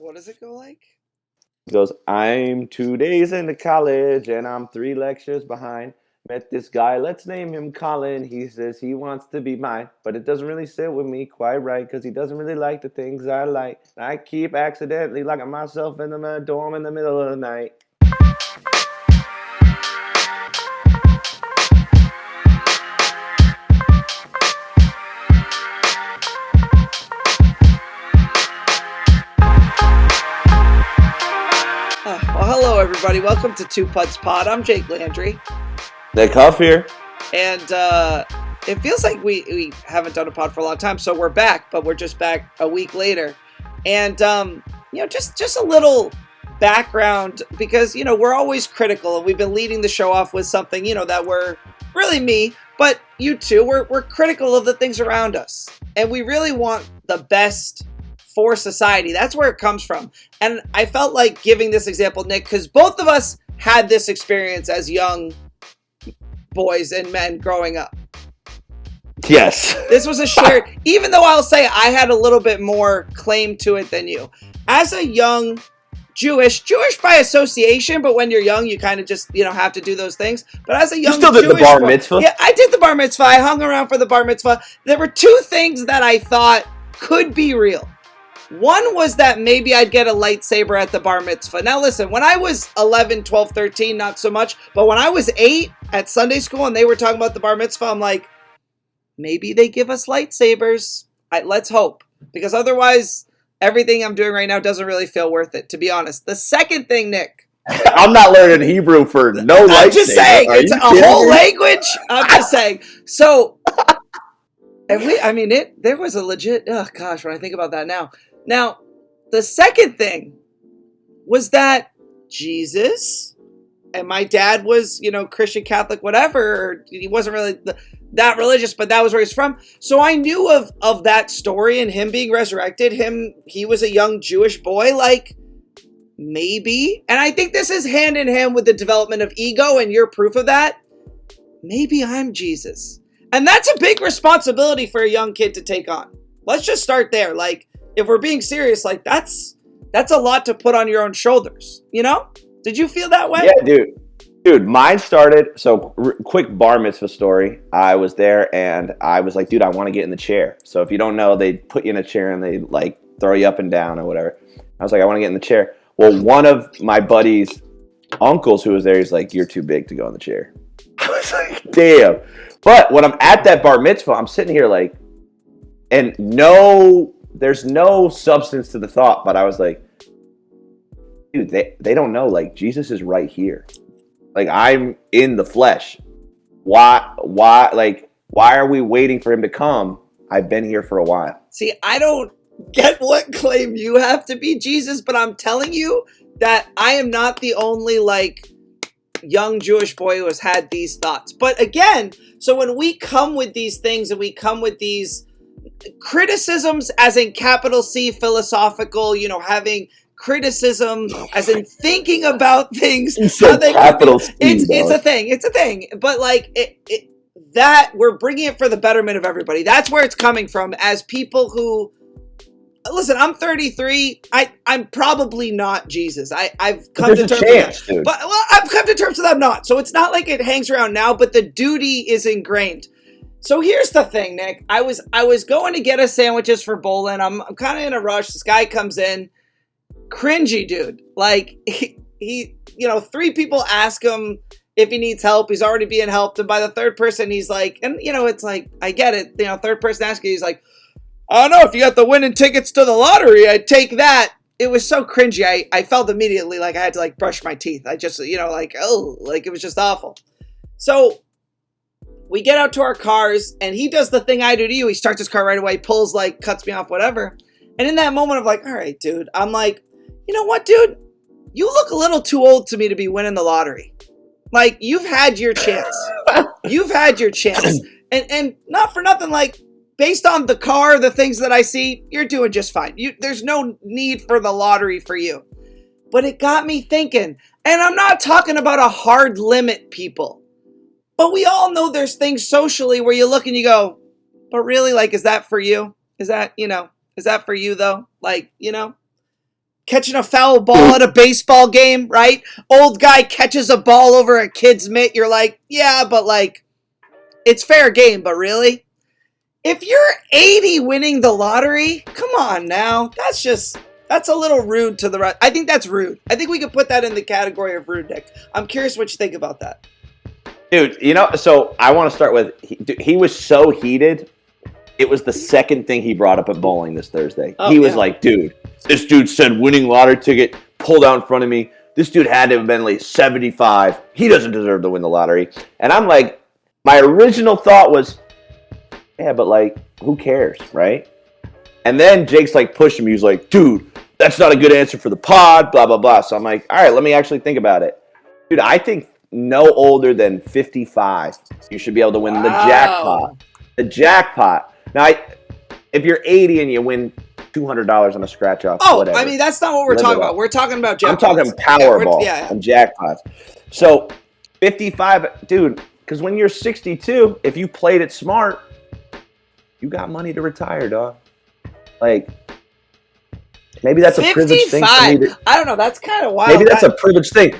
What does it go like? He goes, I'm 2 days into college and I'm 3 lectures behind. Met this guy, let's name him Colin. He says he wants to be mine, but it doesn't really sit with me quite right because he doesn't really like the things I like. I keep accidentally locking myself in the dorm in the middle of the night. Well, hello everybody. Welcome to Two Putts Pod. I'm Jake Landry, Nick Huff here. and it feels like we haven't done a pod for a long time, so we're back, but we're just back a week later, and just a little background because we're always critical, and we've been leading the show off with something that we're really me, but you too. We're critical of the things around us, and we really want the best for society. That's where it comes from. And I felt like giving this example, Nick, because both of us had this experience as young boys and men growing up. Yes. This was a shared, even though I'll say I had a little bit more claim to it than you. As a young Jewish by association, but when you're young, you kind of just, have to do those things. But as a young You still did Jewish the bar mitzvah? Yeah, I did the bar mitzvah. I hung around for the bar mitzvah. There were two things that I thought could be real. One was that maybe I'd get a lightsaber at the bar mitzvah. Now listen, when I was 11, 12, 13, not so much. But when I was 8 at Sunday school and they were talking about the bar mitzvah, I'm like, maybe they give us lightsabers. Let's hope. Because otherwise, everything I'm doing right now doesn't really feel worth it, to be honest. The second thing, Nick. I'm not learning Hebrew for no lightsaber. I'm just saying, it's a whole language. I'm just saying. So, there was a legit, oh gosh, when I think about that now. Now, the second thing was that Jesus, and my dad was, Christian, Catholic, whatever. He wasn't really that religious, but that was where he's from. So I knew of that story and him being resurrected. He was a young Jewish boy, like, maybe. And I think this is hand in hand with the development of ego, and you're proof of that. Maybe I'm Jesus. And that's a big responsibility for a young kid to take on. Let's just start there. Like, if we're being serious, like that's a lot to put on your own shoulders, Did you feel that way? Yeah, dude, mine started, so quick bar mitzvah story. I was there and I was like, dude, I want to get in the chair. So if you don't know, they put you in a chair and they like throw you up and down or whatever. I was like, I want to get in the chair. Well, one of my buddy's uncles who was there, he's like, you're too big to go in the chair. I was like, damn. But when I'm at that bar mitzvah, I'm sitting here like, and there's no substance to the thought, but I was like, dude, they don't know. Like, Jesus is right here. Like, I'm in the flesh. Why are we waiting for him to come? I've been here for a while. See, I don't get what claim you have to be Jesus, but I'm telling you that I am not the only, young Jewish boy who has had these thoughts. But again, so when we come with these things and we come with these criticisms, as in capital C, philosophical, having criticism as in thinking about things. Capital C, it's a thing. But that we're bringing it for the betterment of everybody. That's where it's coming from. As people who listen, I'm 33. I'm probably not Jesus. I've come to terms with that. But I've come to terms with I'm not. So it's not like it hangs around now, but the duty is ingrained. So here's the thing, Nick. I was going to get us sandwiches for bowling. I'm kind of in a rush. This guy comes in, cringy dude. Like he 3 people ask him if he needs help. He's already being helped, and by the third person, he's like, and it's like, I get it. Third person asking, he's like, I don't know, if you got the winning tickets to the lottery, I'd take that. It was so cringy. I felt immediately like I had to brush my teeth. I just it was just awful. So we get out to our cars, and he does the thing I do to you. He starts his car right away, pulls, cuts me off, whatever. And in that moment of all right, dude, I'm like, you know what, dude? You look a little too old to me to be winning the lottery. You've had your chance. You've had your chance. And not for nothing, based on the car, the things that I see, you're doing just fine. There's no need for the lottery for you. But it got me thinking. And I'm not talking about a hard limit, people. But we all know there's things socially where you look and you go, but really, is that for you? Is that for you though? catching a foul ball at a baseball game, right? Old guy catches a ball over a kid's mitt. You're like, yeah, but like, it's fair game, but really? If you're 80 winning the lottery, come on now. That's a little rude to the rest. I think that's rude. I think we could put that in the category of rude, Nick. I'm curious what you think about that. Dude, so I want to start with, he was so heated. It was the second thing he brought up at bowling this Thursday. He was like, dude, this dude said winning lottery ticket, pulled out in front of me. This dude had to have been like 75. He doesn't deserve to win the lottery. And I'm like, my original thought was, yeah, but like, who cares, right? And then Jake's like pushing me. He was like, dude, that's not a good answer for the pod, blah, blah, blah. So I'm like, all right, let me actually think about it. Dude, I think no older than 55, you should be able to win the jackpot. The jackpot. Now, if you're 80 and you win $200 on a scratch off, whatever. I mean, that's not what we're talking about. We're talking about jackpots. I'm talking Powerball and jackpots. So 55, dude, because when you're 62, if you played it smart, you got money to retire, dog. Like, maybe that's 55. A privileged thing for me to, I don't know. That's kind of wild. Maybe that's a privileged thing.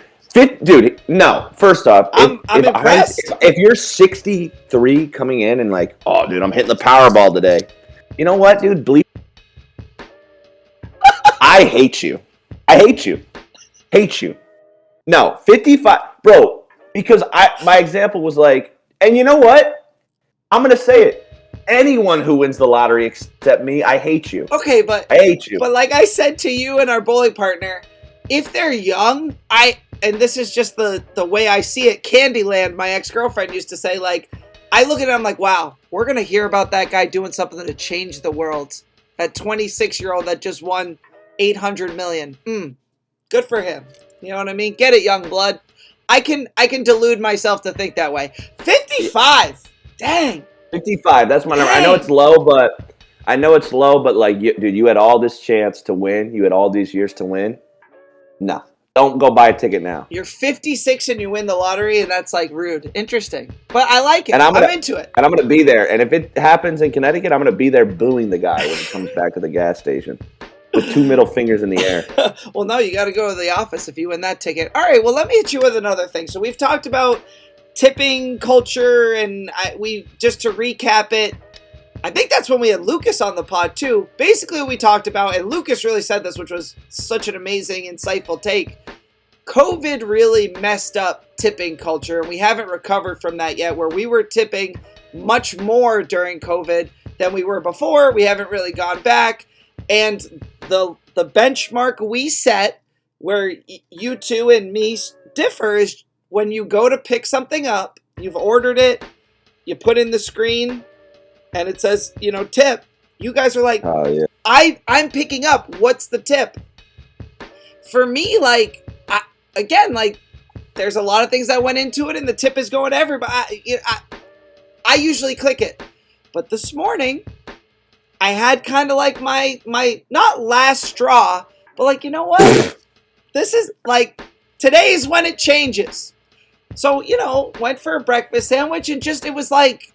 Dude, no. First off, I'm impressed. If you're 63 coming in and like, oh, dude, I'm hitting the Powerball today. You know what, dude? I hate you. I hate you. Hate you. No, 55, bro. Because my example was like, and you know what? I'm gonna say it. Anyone who wins the lottery except me, I hate you. Okay, but I hate you. But like I said to you and our bowling partner, if they're young, and this is just the way I see it, Candyland, my ex-girlfriend used to say, like, I look at it, I'm like, wow, we're going to hear about that guy doing something to change the world. That 26-year-old that just won $800 million. Good for him. You know what I mean? Get it, young blood. I can delude myself to think that way. 55. Dang. 55, that's my number. I know it's low, but like, dude, you had all this chance to win. You had all these years to win. No. Don't go buy a ticket now. You're 56 and you win the lottery, and that's like rude. Interesting. But I like it. And I'm into it. And I'm going to be there. And if it happens in Connecticut, I'm going to be there booing the guy when he comes back to the gas station with 2 middle fingers in the air. Well, no, you got to go to the office if you win that ticket. All right, well, let me hit you with another thing. So we've talked about tipping culture, and just to recap it, I think that's when we had Lucas on the pod too. Basically what we talked about, and Lucas really said this, which was such an amazing, insightful take. COVID really messed up tipping culture, and we haven't recovered from that yet, where we were tipping much more during COVID than we were before. We haven't really gone back. And the benchmark we set, where you two and me differ, is when you go to pick something up, you've ordered it, you put in the screen, and it says, tip. You guys are like, oh, yeah. I'm picking up. What's the tip? For me, like, there's a lot of things that went into it, and the tip is going to everybody. I usually click it. But this morning, I had kind of like my not last straw, but like, you know what? This is like, today's when it changes. So, went for a breakfast sandwich, and it was like,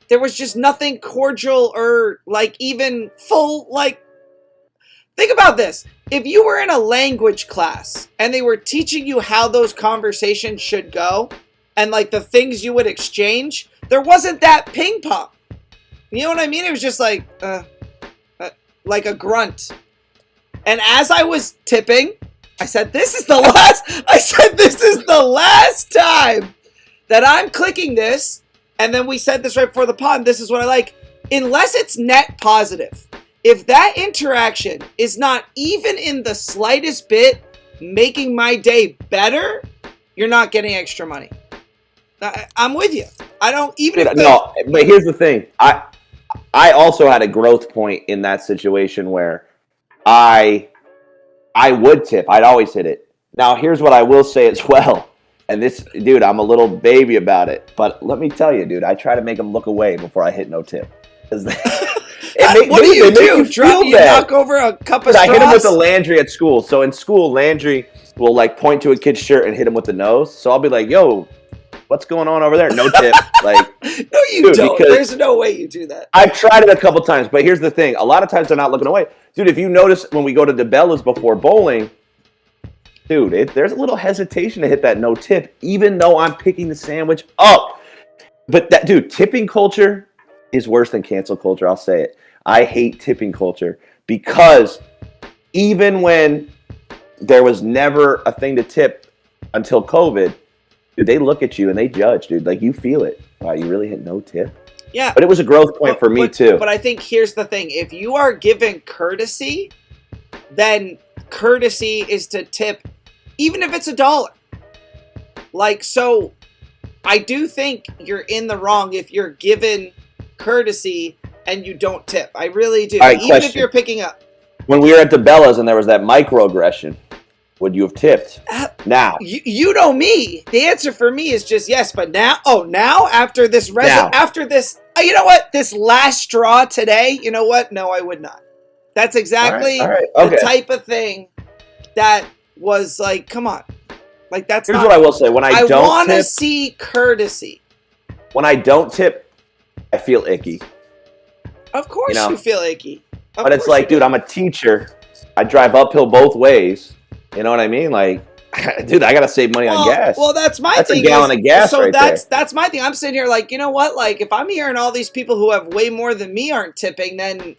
there was just nothing cordial or like even full, like, think about this. If you were in a language class and they were teaching you how those conversations should go and like the things you would exchange, there wasn't that ping pong. You know what I mean? It was just like a grunt. And as I was tipping, I said, this is the last time that I'm clicking this. And then we said this right before the pod, this is what I like. Unless it's net positive, if that interaction is not even in the slightest bit making my day better, you're not getting extra money. I'm with you. I don't even. No, but here's the thing. I also had a growth point in that situation where I would tip. I'd always hit it. Now, here's what I will say as well. And this, dude, I'm a little baby about it. But let me tell you, dude, I try to make them look away before I hit no tip. What do you do? You knock over a cup of straws? I hit him with the Landry at school. So in school, Landry will like point to a kid's shirt and hit him with the nose. So I'll be like, yo, What's going on over there? No tip. Like, no, you don't. There's no way you do that. I've tried it a couple times, but here's the thing. A lot of times they're not looking away. Dude, if you notice when we go to DeBella's before bowling, dude, there's a little hesitation to hit that no tip, even though I'm picking the sandwich up. But that, dude, tipping culture is worse than cancel culture. I'll say it. I hate tipping culture because even when there was never a thing to tip until COVID, dude, they look at you and they judge, dude. Like, you feel it. Wow, you really hit no tip? Yeah. But it was a growth point for me, too. But I think here's the thing. If you are given courtesy, then courtesy is to tip, even if it's $1. Like, so I do think you're in the wrong if you're given courtesy and you don't tip. I really do. Right, even question. If you're picking up. When we were at DeBella's and there was that microaggression, would you have tipped? Now. You know me. The answer for me is just yes, but now, after this, you know what? This last straw today, you know what? No, I would not. That's exactly all right. Okay. the type of thing that was like, come on. Like, that's Here's what I will say. When I don't tip, want to see courtesy. When I don't tip, I feel icky. Of course you feel icky. But it's like, dude, I'm a teacher. I drive uphill both ways. You know what I mean? Like, dude, I got to save money on gas. Well, that's my thing. That's a gallon of gas so right that's my thing. I'm sitting here like, you know what? Like, if I'm hearing all these people who have way more than me aren't tipping, then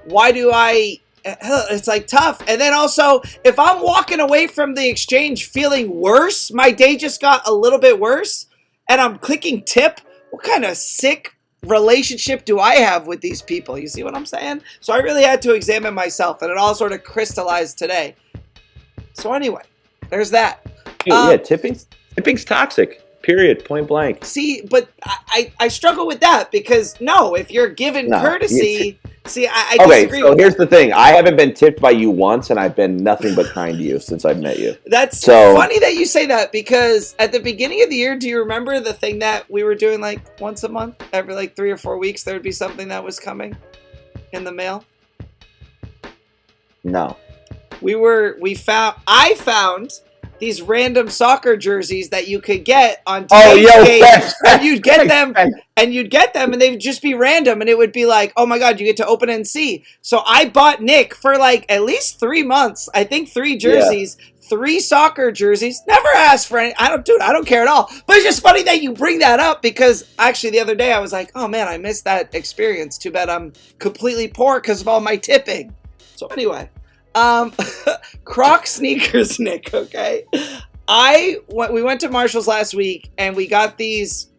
why do I... It's like tough. And then also, if I'm walking away from the exchange feeling worse, my day just got a little bit worse, and I'm clicking tip, what kind of sick relationship do I have with these people? You see what I'm saying? So I really had to examine myself, and it all sort of crystallized today. So anyway, there's that. Yeah, tipping's toxic. Period. Point blank. See, but I struggle with that because if you're given courtesy, I disagree. Okay, so here's the thing. I haven't been tipped by you once, and I've been nothing but kind to you since I've met you. That's funny that you say that because at the beginning of the year, do you remember the thing that we were doing like once a month? Every like 3 or 4 weeks, there would be something that was coming in the mail? No. I found these random soccer jerseys that you could get on page, and you'd get them, and they would just be random, and it would be like, oh my god, you get to open and see. So I bought Nick for like at least 3 months. I think 3 jerseys, 3 soccer jerseys. Never asked for any. I don't care at all. But it's just funny that you bring that up because actually the other day I was like, oh man, I missed that experience. Too bad I'm completely poor because of all my tipping. So anyway. Croc sneakers, Nick, okay? We went to Marshall's last week and we got these,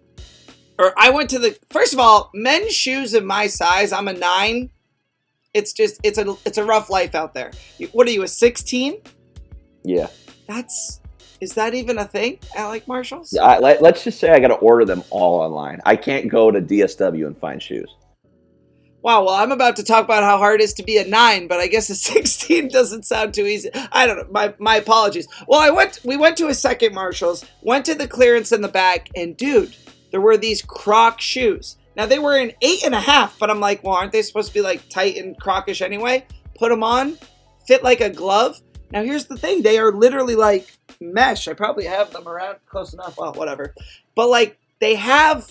I went to first of all, men's shoes in my size, I'm a 9. It's a rough life out there. What are you, a 16? Yeah. Is that even a thing at like Marshall's? Yeah, let's just say I got to order them all online. I can't go to DSW and find shoes. Wow, well, I'm about to talk about how hard it is to be a 9, but I guess a 16 doesn't sound too easy. I don't know. My apologies. Well, we went to a second Marshall's, went to the clearance in the back, and dude, there were these Croc shoes. Now, they were an 8.5, but I'm like, well, aren't they supposed to be like tight and Croc-ish anyway? Put them on, fit like a glove. Now, here's the thing. They are literally like mesh. I probably have them around close enough. Well, whatever. But like, they have...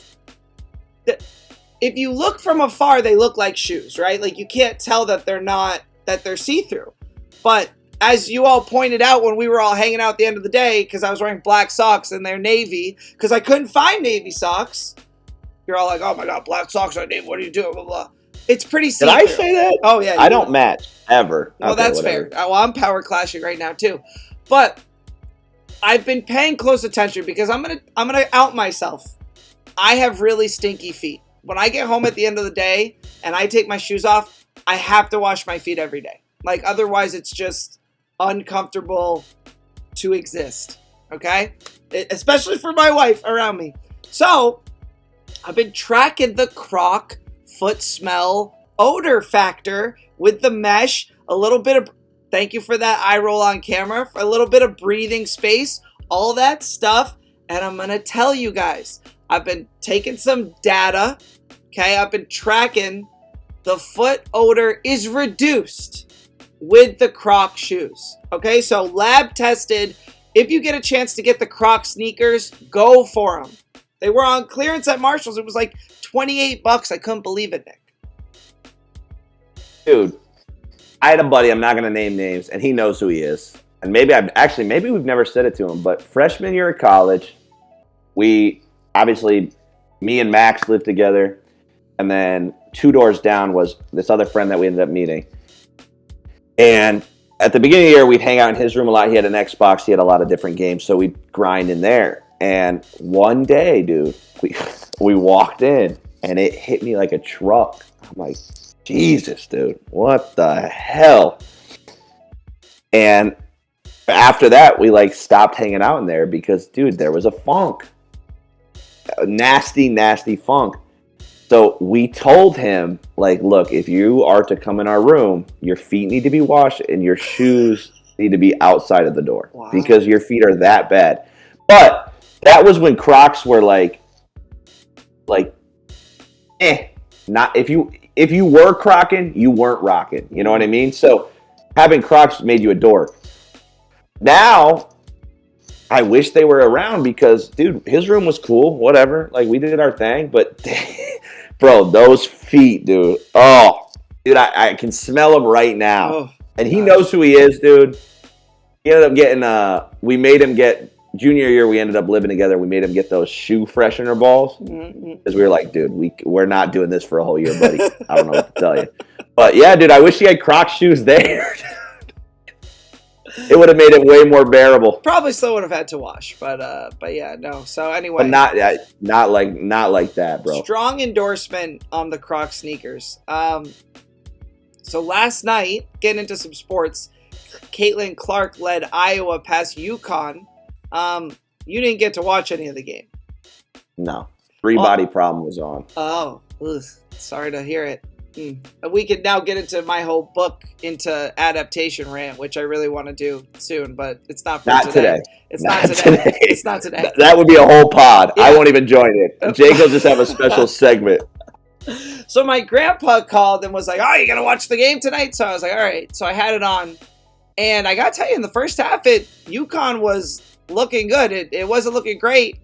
If you look from afar, they look like shoes, right? Like, you can't tell that they're see-through. But as you all pointed out when we were all hanging out at the end of the day, because I was wearing black socks and they're navy, because I couldn't find navy socks, you're all like, oh my god, black socks are navy, what are you doing, blah, blah. It's pretty see-through. Did I say that? Oh, yeah. I don't match, ever. Well, okay, that's whatever. fair. Well, I'm power clashing right now, too. But I've been paying close attention because I'm gonna out myself. I have really stinky feet. When I get home at the end of the day and I take my shoes off, I have to wash my feet every day. Like, otherwise it's just uncomfortable to exist. Okay? Especially for my wife around me. So, I've been tracking the Croc foot smell odor factor with the mesh. A little bit of, thank you for that eye roll on camera, for a little bit of breathing space, all that stuff. And I'm going to tell you guys, I've been taking some data, okay? I've been tracking the foot odor is reduced with the Croc shoes, okay? So lab tested, If you get a chance to get the Croc sneakers, go for them. They were on clearance at Marshall's. It was like $28. I couldn't believe it, Nick. Dude, I had a buddy, I'm not going to name names, and he knows who he is. And maybe we've never said it to him, but freshman year of college, me and Max lived together, and then 2 doors down was this other friend that we ended up meeting. And at the beginning of the year, we'd hang out in his room a lot. He had an Xbox. He had a lot of different games, so we'd grind in there. And one day, dude, we walked in, and it hit me like a truck. I'm like, Jesus, dude, what the hell? And after that, we like stopped hanging out in there because, dude, there was a funk. A nasty, nasty funk. So we told him, like, look, if you are to come in our room, your feet need to be washed and your shoes need to be outside of the door. Wow. Because your feet are that bad. But that was when Crocs were not if you were crocking, you weren't rocking. You know what I mean? So having Crocs made you a dork. Now, I wish they were around because, dude, his room was cool, whatever. Like, we did our thing, but, bro, those feet, dude. Oh, dude, I can smell them right now. Oh, and he knows who he is, dude. He ended up getting, we made him get, junior year, we ended up living together. We made him get those shoe freshener balls. Because we were like, dude, we're not doing this for a whole year, buddy. I don't know what to tell you. But, yeah, dude, I wish he had Crocs shoes there. It would have made it way more bearable. Probably still would have had to wash, but yeah, no. So anyway, but not like that, bro. Strong endorsement on the Croc sneakers. So last night, getting into some sports, Caitlin Clark led Iowa past UConn. You didn't get to watch any of the game. No, three-body problem was on. Oh, sorry to hear it. We could now get into my whole book into adaptation rant, which I really want to do soon, but it's not for today. It's not today. It's not today. That would be a whole pod. Yeah. I won't even join it. Jake will just have a special segment. So my grandpa called and was like, "Oh, you gonna watch the game tonight?" So I was like, "All right." So I had it on, and I gotta tell you, in the first half, UConn was looking good. It wasn't looking great.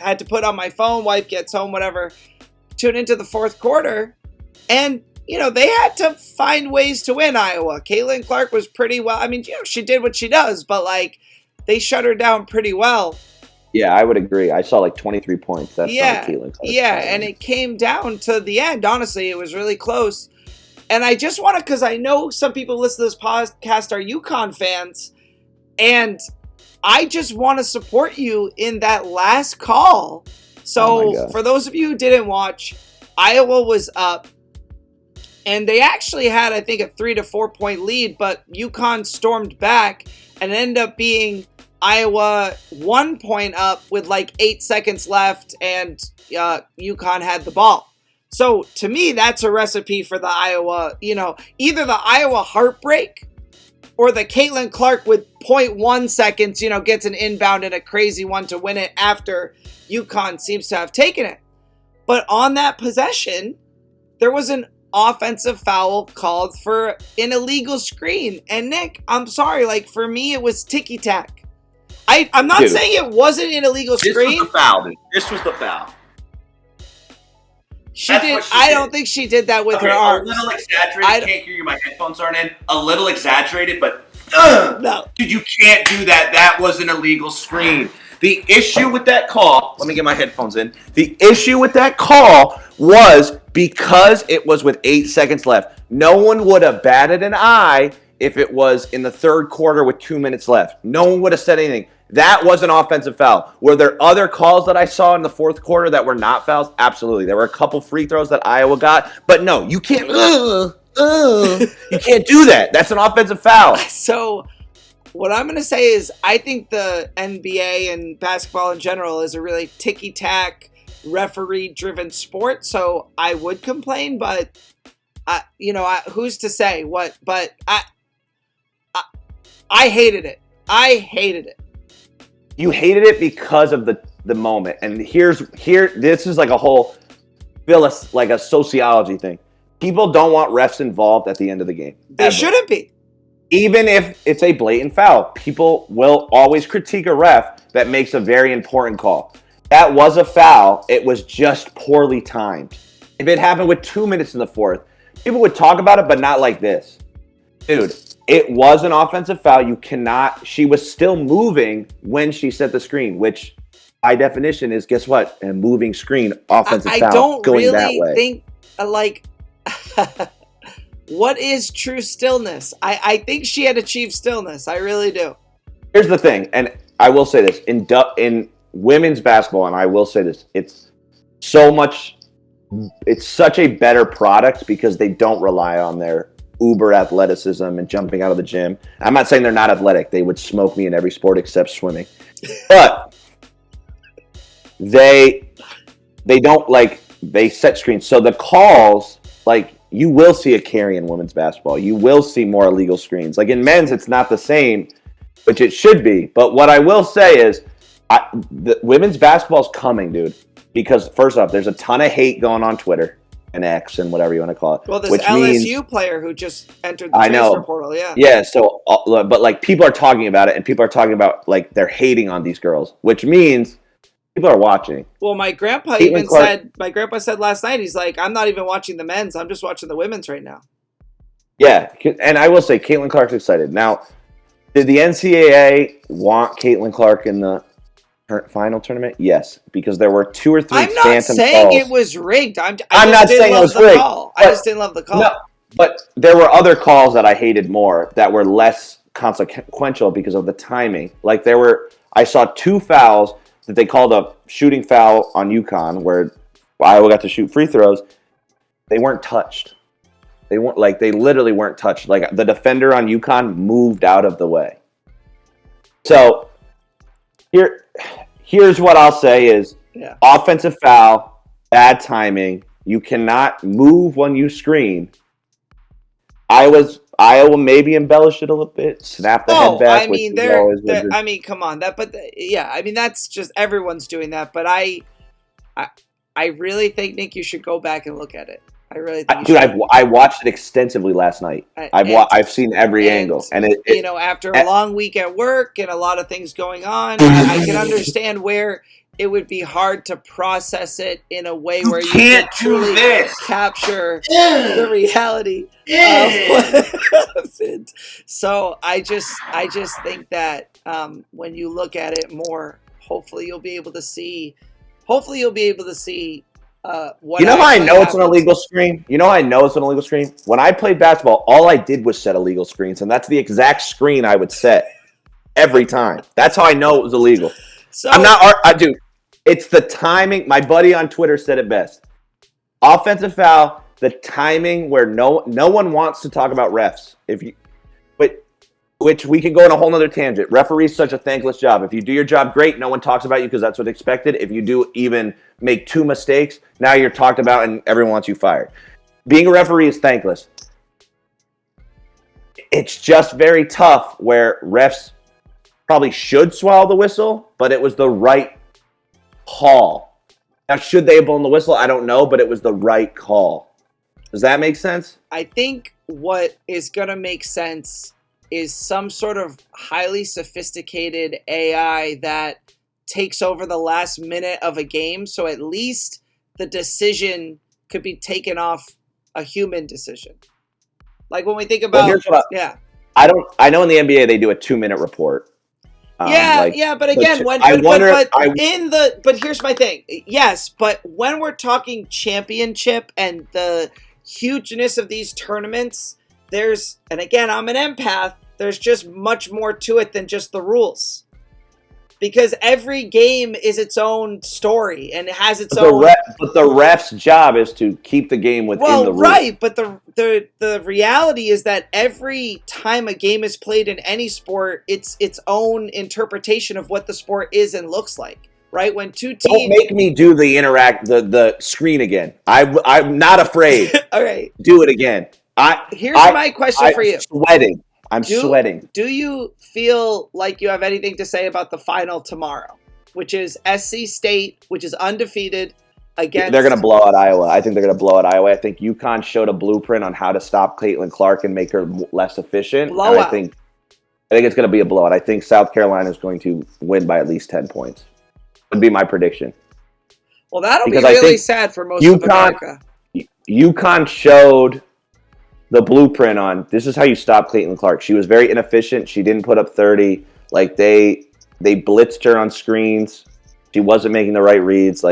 I had to put on my phone. Wife gets home, whatever. Tune into the fourth quarter. And, they had to find ways to win Iowa. Caitlin Clark was pretty well. I mean, she did what she does, but, they shut her down pretty well. Yeah, I would agree. I saw, 23 points. That's not Caitlin Clark. Yeah, and it came down to the end. Honestly, it was really close. And I just want to, because I know some people listen to this podcast are UConn fans, and I just want to support you in that last call. So, for those of you who didn't watch, Iowa was up. And they actually had, I think, a 3 to 4 point lead, but UConn stormed back and ended up being Iowa 1 point up with 8 seconds left, and UConn had the ball. So to me, that's a recipe for the Iowa, either the Iowa heartbreak or the Caitlin Clark with 0.1 seconds, gets an inbound and a crazy one to win it after UConn seems to have taken it. But on that possession, there was an offensive foul called for an illegal screen. And Nick, I'm sorry, for me, it was ticky-tack. I'm not saying it wasn't an illegal screen. This was the foul. This was the foul. I don't think she did that with her arms. A little exaggerated. I can't hear you. My headphones aren't in. A little exaggerated, but no. Dude, you can't do that. That was an illegal screen. The issue with that call, let me get my headphones in. The issue with that call was because it was with 8 seconds left. No one would have batted an eye if it was in the third quarter with 2 minutes left. No one would have said anything. That was an offensive foul. Were there other calls that I saw in the fourth quarter that were not fouls? Absolutely. There were a couple free throws that Iowa got. But no, you can't. You can't do that. That's an offensive foul. So what I'm going to say is I think the NBA and basketball in general is a really ticky-tack, referee-driven sport. So I would complain, but who's to say what? But I hated it. I hated it. You hated it because of the moment. And this is a whole a sociology thing. People don't want refs involved at the end of the game. They shouldn't be. even if it's a blatant foul, people will always critique a ref that makes a very important call. That was a foul. It was just poorly timed. If it happened with 2 minutes in the fourth, people would talk about it, but not like this. Dude, it was an offensive foul. You cannot. She was still moving when she set the screen, which by definition is, guess what? A moving screen, offensive foul. I don't going really that way. think, like, what is true stillness? I think she had achieved stillness. I really do. Here's the thing, and I will say this. In women's basketball, and I will say this, it's such a better product because they don't rely on their uber athleticism and jumping out of the gym. I'm not saying they're not athletic. They would smoke me in every sport except swimming. But they don't, like, they set screens. So the calls, like, you will see a carry in women's basketball. You will see more illegal screens. Like in men's, it's not the same, which it should be. But what I will say is the women's basketball is coming, dude. Because first off, there's a ton of hate going on Twitter and X and whatever you want to call it. Well, this LSU player who just entered the transfer portal, yeah. Yeah, so, but like people are talking about it, and people are talking about, like, they're hating on these girls, which means people are watching. Well, my grandpa said last night, he's like, I'm not even watching the men's, I'm just watching the women's right now. Yeah, and I will say, Caitlin Clark's excited. Now, did the NCAA want Caitlin Clark in the final tournament? Yes, because there were 2 or 3 I'm not phantom saying calls. it was rigged. I'm not saying it was rigged. I just didn't love the call. No, but there were other calls that I hated more that were less consequential because of the timing. Like I saw 2 fouls that they called a shooting foul on UConn where Iowa got to shoot free throws. They weren't touched. They literally weren't touched. Like the defender on UConn moved out of the way. So here's what I'll say is offensive foul, bad timing. You cannot move when you screen. Iowa maybe embellished it a little bit, snap the head back. I mean, come on, that's just everyone's doing that. But I really think, Nick, you should go back and look at it. I really think, I watched it extensively last night. I've seen every angle, and after a long week at work and a lot of things going on, I can understand where it would be hard to process it in a way where you can truly capture the reality of what happened. So I just think that when you look at it more, hopefully you'll be able to see what you know how I know it's an illegal screen? You know how I know it's an illegal screen? When I played basketball, all I did was set illegal screens, and that's the exact screen I would set every time. That's how I know it was illegal. So dude, it's the timing. My buddy on Twitter said it best. Offensive foul, the timing where no one wants to talk about refs. Which we can go on a whole nother tangent. Referees such a thankless job. If you do your job great, no one talks about you because that's what's expected. If you do even make 2 mistakes, now you're talked about and everyone wants you fired. Being a referee is thankless. It's just very tough where refs probably should swallow the whistle, but it was the right call. Now, should they have blown the whistle? I don't know, but it was the right call. Does that make sense? I think what is going to make sense is some sort of highly sophisticated AI that takes over the last minute of a game, so at least the decision could be taken off a human decision. Like when we think about, I know in the NBA they do a 2-minute report. But again, but here's my thing. Yes, but when we're talking championship and the hugeness of these tournaments, and again, I'm an empath, there's just much more to it than just the rules. Because every game is its own story and it has its own. But the ref's job is to keep the game within the rules. Right, but the reality is that every time a game is played in any sport, it's its own interpretation of what the sport is and looks like. Right, when 2 teams. Don't make me do the screen again. I'm not afraid. All right, do it again. Here's my question for you. I'm sweating. Do you feel like you have anything to say about the final tomorrow, which is SC State, which is undefeated, against. They're going to blow out Iowa. I think they're going to blow out Iowa. I think UConn showed a blueprint on how to stop Caitlin Clark and make her less efficient. Blowout. And I think it's going to be a blowout. I think South Carolina is going to win by at least 10 points. Would be my prediction. Well, that'll Because be really sad for most of America. UConn showed the blueprint on this is how you stop Caitlin Clark. She was very inefficient. She didn't put up 30. Like they blitzed her on screens. She wasn't making the right reads.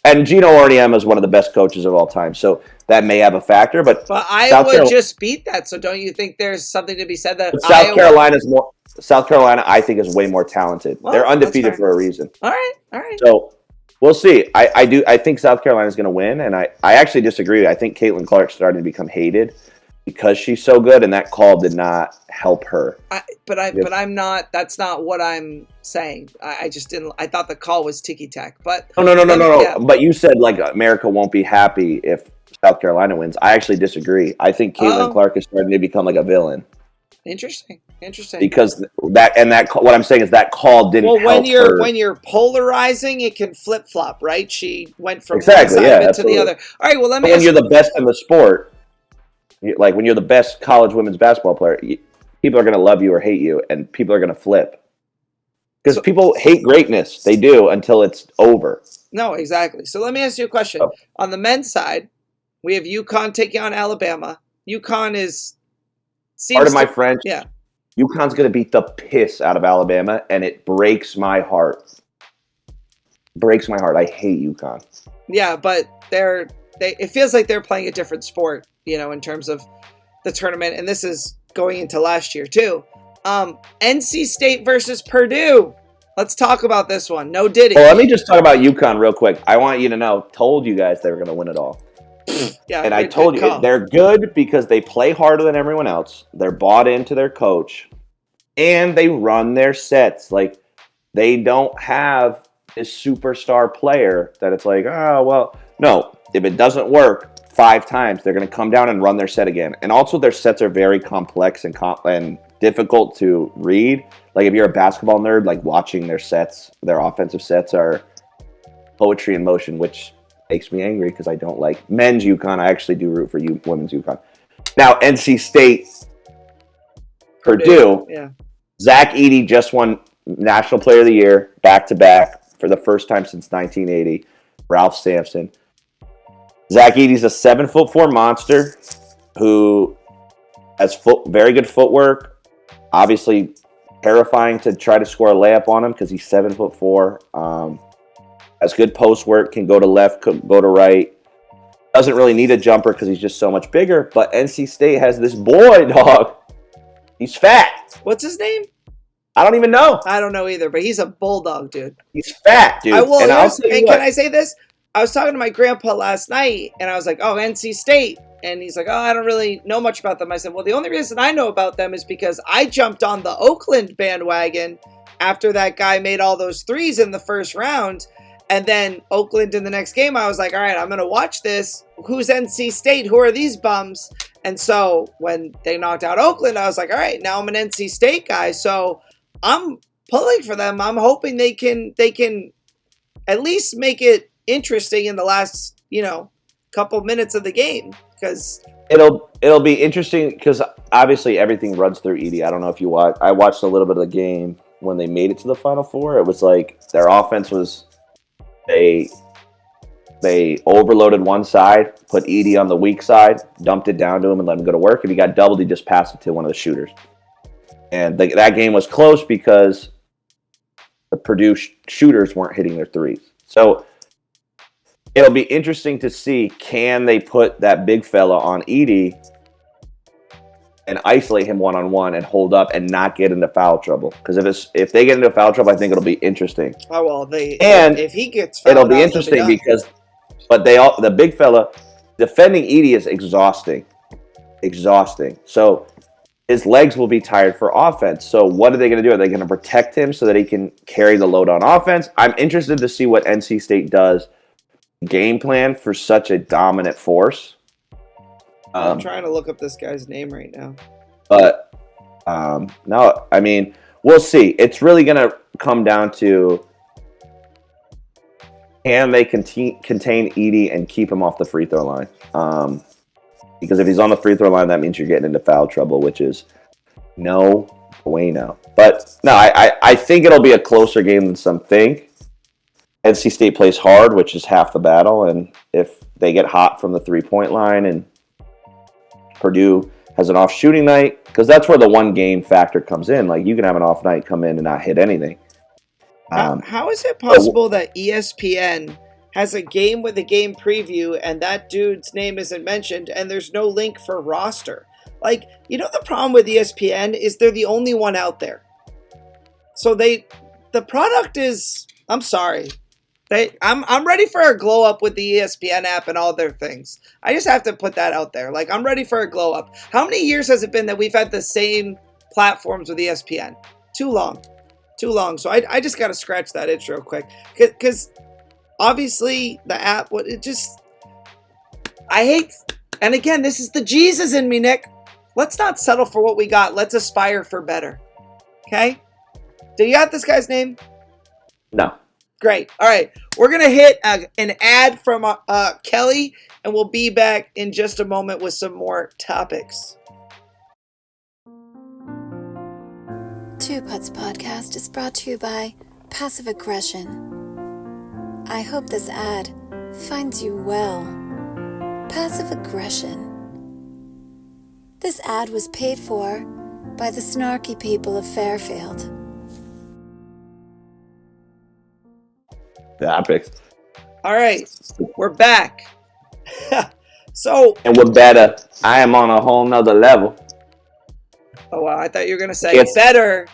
And Gino Auriemma is one of the best coaches of all time, so that may have a factor. But Iowa just beat that, so don't you think there's something to be said that South Carolina, I think, is way more talented. Well, they're undefeated for a reason. All right. So we'll see. I think South Carolina is going to win, and I actually disagree. I think Caitlin Clark's starting to become hated because she's so good, and that call did not help her. But I'm not. That's not what I'm saying. I just didn't. I thought the call was ticky tack. But no. Yeah. But you said America won't be happy if South Carolina wins. I actually disagree. I think Caitlin Clark is starting to become like a villain. Interesting. Because what I'm saying is that call didn't help her. When you're polarizing, it can flip flop, right? She went from one side of it to the other. All right. Well, let me. When you're the best in the sport, like when you're the best college women's basketball player, people are going to love you or hate you, and people are going to flip. Because people hate greatness. They do until it's over. No, exactly. So let me ask you a question. Oh. On the men's side, we have UConn taking on Alabama. UConn is... Part of my French. Yeah. UConn's going to beat the piss out of Alabama, and it breaks my heart. Breaks my heart. I hate UConn. Yeah, but it feels like they're playing a different sport, in terms of the tournament. And this is going into last year, too. NC State versus Purdue. Let's talk about this one. No Diddy. Well, let me just talk about UConn real quick. I want you to know, told you guys they were going to win it all. Yeah, and I told you, they're good because they play harder than everyone else. They're bought into their coach. And they run their sets. They don't have this superstar player that it's like, oh, well, no. If it doesn't work 5 times, they're going to come down and run their set again. And also their sets are very complex and difficult to read. If you're a basketball nerd, watching their sets, their offensive sets are poetry in motion, which makes me angry because I don't like men's UConn. I actually do root for women's UConn. Now, NC State, Purdue. Yeah. Zach Edey just won National Player of the Year back-to-back for the first time since 1980. Ralph Sampson. Zach Edey's a 7'4" monster who has very good footwork. Obviously, terrifying to try to score a layup on him because he's 7'4". Has good post work, can go to left, can go to right. Doesn't really need a jumper because he's just so much bigger. But NC State has this boy, dog. He's fat. What's his name? I don't even know. I don't know either, but he's a bulldog, dude. He's fat, dude. Can I say this? I was talking to my grandpa last night, and I was like, oh, NC State. And he's like, oh, I don't really know much about them. I said, well, the only reason I know about them is because I jumped on the Oakland bandwagon after that guy made all those threes in the first round. And then Oakland in the next game, I was like, all right, I'm going to watch this. Who's NC State? Who are these bums? And so when they knocked out Oakland, I was like, all right, now I'm an NC State guy. So I'm pulling for them. I'm hoping they can at least make it interesting in the last, couple minutes of the game. Because it'll be interesting because obviously everything runs through Edey. I don't know if you watch. I watched a little bit of the game when they made it to the Final Four. It was like their offense was... They overloaded one side, put Edey on the weak side, dumped it down to him, and let him go to work. If he got doubled, he just passed it to one of the shooters. And that game was close because the Purdue shooters weren't hitting their threes. So it'll be interesting to see, can they put that big fella on Edey and isolate him one-on-one and hold up and not get into foul trouble. Because if they get into foul trouble, I think it'll be interesting. Oh, well, if he gets fouled it'll be interesting but the big fella, defending Edey is exhausting. So his legs will be tired for offense. So what are they going to do? Are they going to protect him so that he can carry the load on offense? I'm interested to see what NC State does game plan for such a dominant force. I'm trying to look up this guy's name right now. But, no, I mean, we'll see. It's really going to come down to Can they contain Edie and keep him off the free throw line? Because if he's on the free throw line, that means you're getting into foul trouble, which is no bueno. But no, I think it'll be a closer game than some think. NC State plays hard, which is half the battle, and if they get hot from the 3-point line and Purdue has an off shooting night, because that's where the one game factor comes in. Like, you can have an off night, come in and not hit anything. How is it possible that ESPN has a game with a game preview and that dude's name isn't mentioned and there's no link for roster? Like, you know, the problem with ESPN is they're the only one out there. So the product is, I'm sorry. I'm ready for a glow up with the ESPN app and all their things. I just have to put that out there. Like, I'm ready for a glow up. How many years has it been that we've had the same platforms with ESPN? Too long. So I just got to scratch that itch real quick. Because obviously the app, I hate, and again, this is the Jesus in me, Nick. Let's not settle for what we got. Let's aspire for better. Okay? Do you got this guy's name? No. Great. All right. We're going to hit an ad from Kelly, and we'll be back in just a moment with some more topics. Two Putts Podcast is brought to you by Passive Aggression. I hope this ad finds you well. Passive Aggression. This ad was paid for by the snarky people of Fairfield. Topics. All right. We're back. And we're better. I am on a whole nother level. Oh, wow. I thought you were going to say better.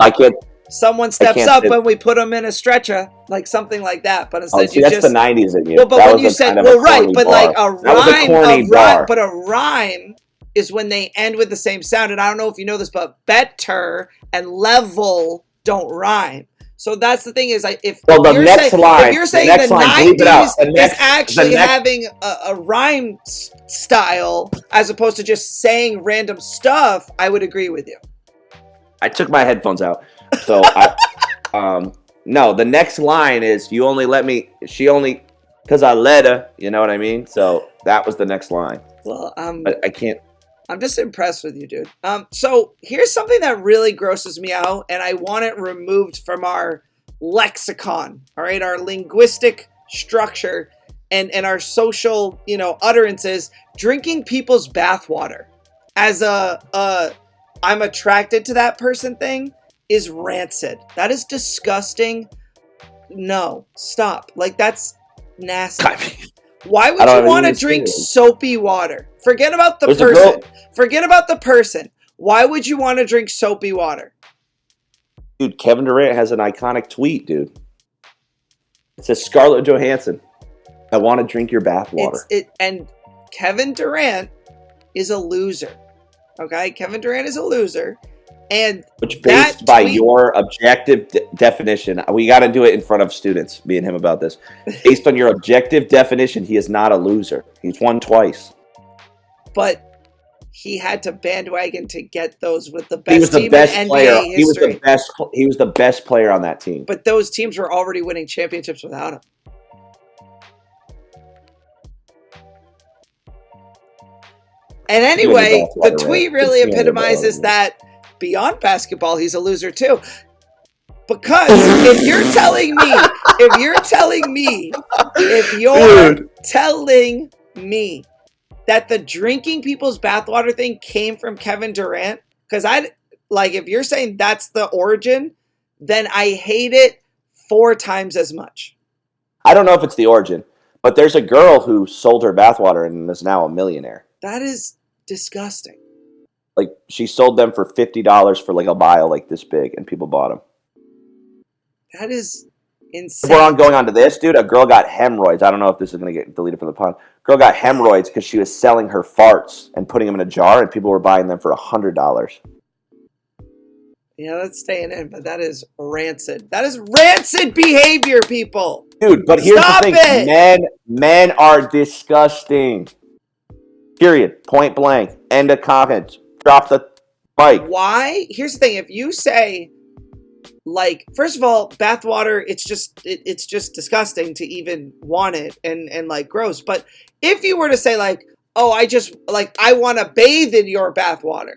Someone steps up when we put them in a stretcher, like something like that. But instead, that's the '90s in you. Well, but when you said, right, but like a rhyme, but a rhyme is when they end with the same sound. And I don't know if you know this, but better and level don't rhyme. So that's the thing is, if you're saying the 90s is actually having a rhyme style as opposed to just saying random stuff, I would agree with you. I took my headphones out. So, no, the next line is, you only let me, she only, because I let her, you know what I mean? So that was the next line. Well, I can't. I'm just impressed with you, dude. So here's something that really grosses me out, and I want it removed from our lexicon, all right? Our linguistic structure and our social, utterances. Drinking people's bathwater as I'm attracted to that person thing is rancid. That is disgusting. No, stop. Like, that's nasty. Why would you want to drink soapy water? Forget about the person. Forget about the person. Why would you want to drink soapy water? Dude, Kevin Durant has an iconic tweet, dude. It says, Scarlett Johansson, I want to drink your bathwater. And Kevin Durant is a loser. Okay? Kevin Durant is a loser. And which, based by your objective definition, we got to do it in front of students, me and him, about this. Based on your objective definition, he is not a loser. He's won twice. But he had to bandwagon to get those with the best team in NBA history. He was the best player on that team. But those teams were already winning championships without him. And anyway, the tweet really epitomizes that beyond basketball, he's a loser too. Because if you're telling me that the drinking people's bathwater thing came from Kevin Durant, because if you're saying that's the origin, then I hate it 4 times as much. I don't know if it's the origin, but there's a girl who sold her bathwater and is now a millionaire. That is disgusting. Like, she sold them for $50 for like a vial like this big, and people bought them. That is insane. We're going on to this, dude. A girl got hemorrhoids. I don't know if this is going to get deleted from the pod. Girl got hemorrhoids because she was selling her farts and putting them in a jar, and people were buying them for $100. Yeah, that's staying in, but that is rancid. That is rancid behavior, people. Dude, but here's the thing. Men are disgusting. Period. Point blank. End of comments. Drop the mic. Why? Here's the thing. If you say like, first of all, bathwater, it's just disgusting to even want it and like gross. But if you were to say like, oh, I want to bathe in your bathwater.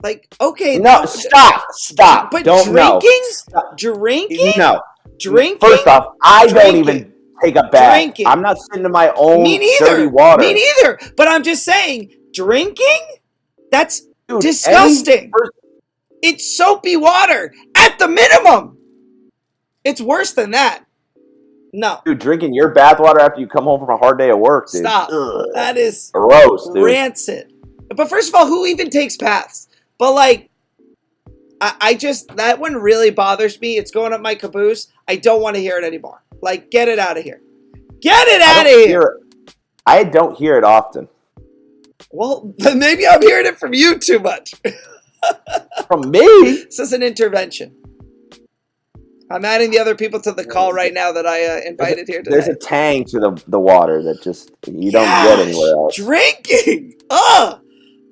Like, okay. No, stop. But don't drinking? Stop. Drinking? No. Drinking? First off, I don't Drinking. even take a bath. Drinking. I'm not sitting in my own dirty Me water. neither. But I'm just saying, drinking? That's Dude, disgusting. It's soapy water at the minimum. It's worse than that. No. Dude, drinking your bathwater after you come home from a hard day of work, dude. Stop. Ugh. That is gross, dude. Rancid. But first of all, who even takes baths? But like, I just, that one really bothers me. It's going up my caboose. I don't want to hear it anymore. Like, get it out of here. Get it out of here. I don't hear it often. Well, then maybe I'm hearing it from you too much. From me? This is an intervention. I'm adding the other people to the call right now that I invited here today. There's a tang to the water that just you don't get anywhere else. Drinking! Ugh!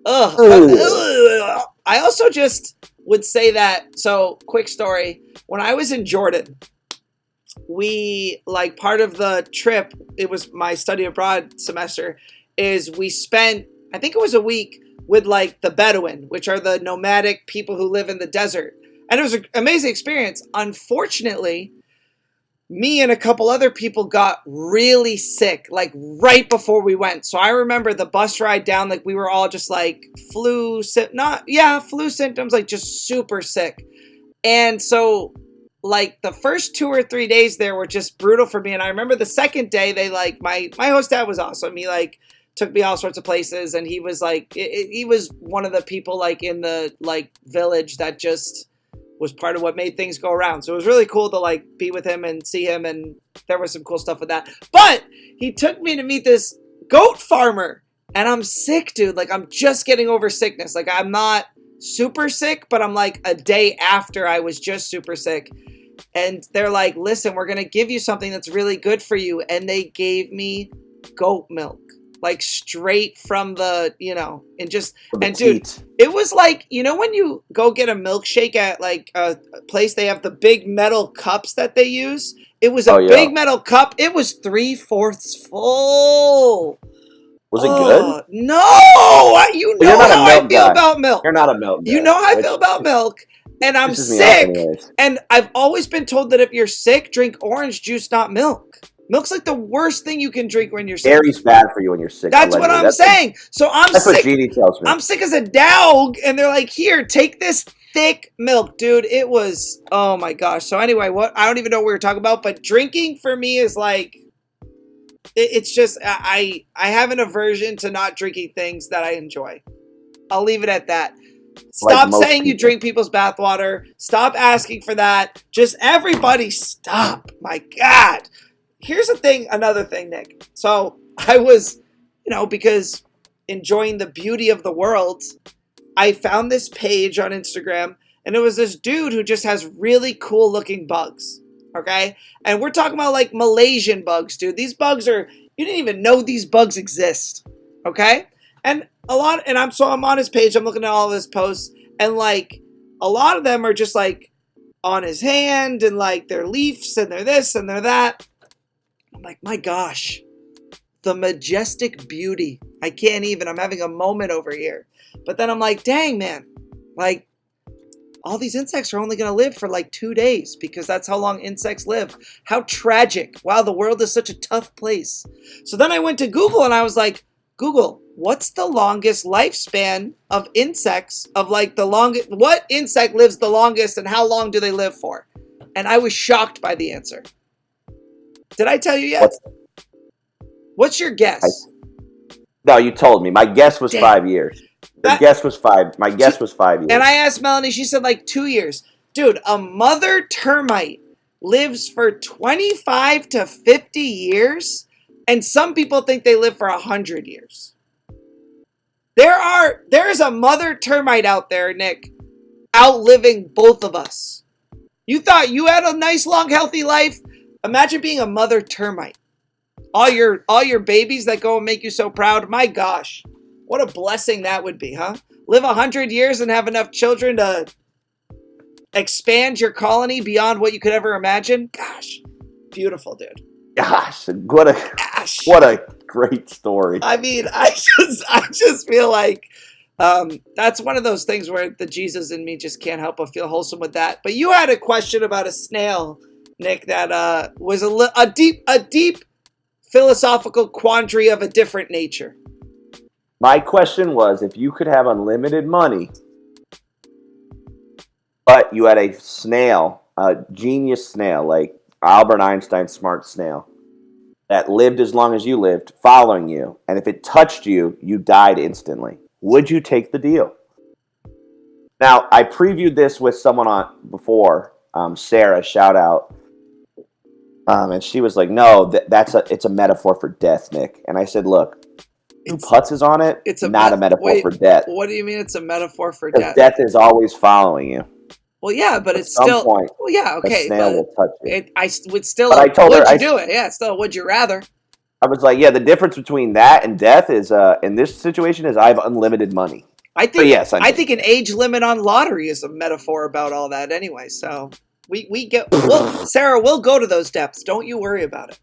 I also just would say that, so quick story. When I was in Jordan, we, like, part of the trip, it was my study abroad semester, is we spent, I think it was a week, with like the Bedouin, which are the nomadic people who live in the desert. And it was an amazing experience. Unfortunately, me and a couple other people got really sick, like right before we went. So I remember the bus ride down, like we were all just like flu symptoms, like just super sick. And so like the first 2 or 3 days there were just brutal for me. And I remember the second day, they like, my host dad was awesome. He like took me all sorts of places, and he was like, he was one of the people like in the like village that just was part of what made things go around. So it was really cool to like be with him and see him, and there was some cool stuff with that. But he took me to meet this goat farmer, and I'm sick, dude. Like, I'm just getting over sickness. Like, I'm not super sick, but I'm like a day after I was just super sick. And they're like, listen, we're going to give you something that's really good for you. And they gave me goat milk. Like straight from the, and dude, it was like, when you go get a milkshake at like a place, they have the big metal cups that they use. It was a big metal cup. It was 3/4 full. Was it good? No, you know how I feel about milk. You're not a milk guy. You know how I feel about milk. And I'm sick. And I've always been told that if you're sick, drink orange juice, not milk. Milk's like the worst thing you can drink when you're sick. Dairy's bad for you when you're sick. That's what I'm saying. So I'm sick. That's what Jeannie tells me. I'm sick as a dog, and they're like, here, take this thick milk, dude. It was, oh my gosh. So anyway, I don't even know what we were talking about, but drinking for me is like, it's just, I have an aversion to not drinking things that I enjoy. I'll leave it at that. Stop saying you drink people's bathwater. Stop asking for that. Just everybody stop. My God. Here's another thing, Nick. So I was, because enjoying the beauty of the world, I found this page on Instagram, and it was this dude who just has really cool looking bugs. Okay. And we're talking about like Malaysian bugs, dude. These bugs you didn't even know these bugs exist. Okay. And I'm on his page. I'm looking at all of his posts, and like a lot of them are just like on his hand, and like they're leaves, and they're this and they're that. I'm like, my gosh, the majestic beauty. I can't even. I'm having a moment over here. But then I'm like, dang, man, like all these insects are only going to live for like 2 days because that's how long insects live. How tragic. Wow, the world is such a tough place. So then I went to Google and I was like, Google, what's the longest lifespan of insects, of like what insect lives the longest and how long do they live for? And I was shocked by the answer. Did I tell you yet? What's your guess? No, you told me. My guess was 5 years. My guess was 5 years. And I asked Melanie, she said like 2 years. Dude, a mother termite lives for 25 to 50 years, and some people think they live for 100 years. There's a mother termite out there, Nick, outliving both of us. You thought you had a nice, long, healthy life? Imagine being a mother termite. All your babies that go and make you so proud. My gosh, what a blessing that would be, huh? Live 100 years and have enough children to... expand your colony beyond what you could ever imagine. Gosh, beautiful, dude. Gosh, what a great story. I mean, I just feel like that's one of those things where the Jesus in me just can't help but feel wholesome with that. But you had a question about a snail, Nick, that was a deep philosophical quandary of a different nature. My question was, if you could have unlimited money, but you had a snail, a genius snail, like Albert Einstein's smart snail, that lived as long as you lived, following you, and if it touched you, you died instantly, would you take the deal? Now, I previewed this with someone on before, Sarah, shout out, and she was like, "No, it's a metaphor for death, Nick." And I said, "Look, two putts is on it. It's not a metaphor for death. What do you mean it's a metaphor for death? Death Is always following you. Well, yeah, but it's some still. Point, well, yeah, okay. A snail will touch you. I would still. But I told her, would you do it? Yeah, still. Would you rather? I was like, yeah. The difference between that and death is, in this situation, is I have unlimited money. I think. Yes, I think an age limit on lottery is a metaphor about all that anyway. So we get. Sarah, we'll go to those depths. Don't you worry about it.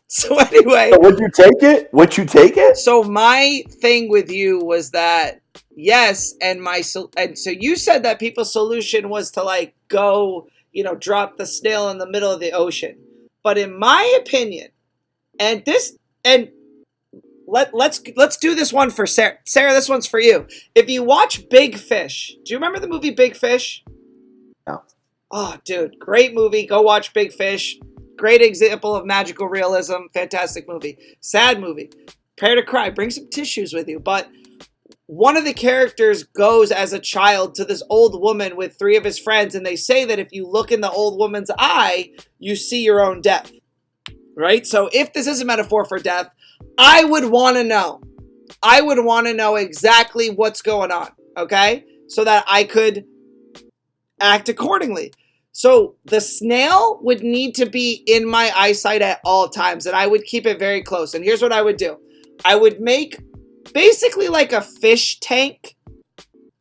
So anyway, so would you take it? Would you take it? So my thing with you was that yes, and so you said that people's solution was to like go, drop the snail in the middle of the ocean. But in my opinion, let's do this one for Sarah. Sarah, this one's for you. If you watch Big Fish, do you remember the movie Big Fish? No. Oh, dude, great movie. Go watch Big Fish. Great example of magical realism. Fantastic movie. Sad movie. Prepare to cry. Bring some tissues with you. But one of the characters goes as a child to this old woman with 3 of his friends, and they say that if you look in the old woman's eye, you see your own death. Right? So if this is a metaphor for death, I would want to know. I would want to know exactly what's going on. Okay? So that I could act accordingly. So the snail would need to be in my eyesight at all times, and I would keep it very close. And here's what I would do. I would make basically like a fish tank